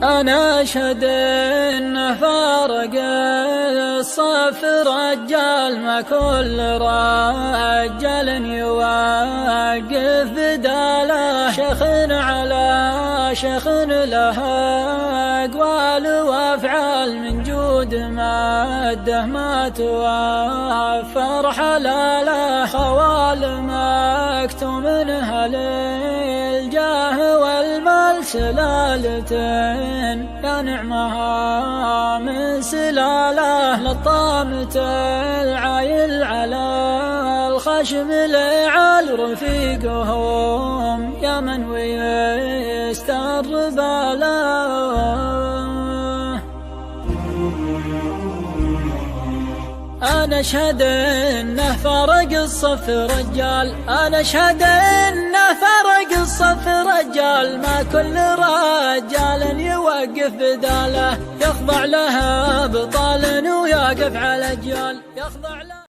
أنا أشهد إنه فارق الصف رجال، ما كل رجال يوقف بداله. شيخ على شيخ له أقوال وأفعال، من جود ماده ما توفر حلاله. خوال مكتوم منها للجاه والمال، سلالة يا نعمها من سلاله. لطامة العايل على الخشم لعال، رفيقهم يا من ويستر باله. أنا أشهد إنه فرق الصف رجال، أنا أشهد إنه فرق الصف رجال، ما كل رجال يوقف بداله. يخضع لها بطال ويقف على جال، يخضع له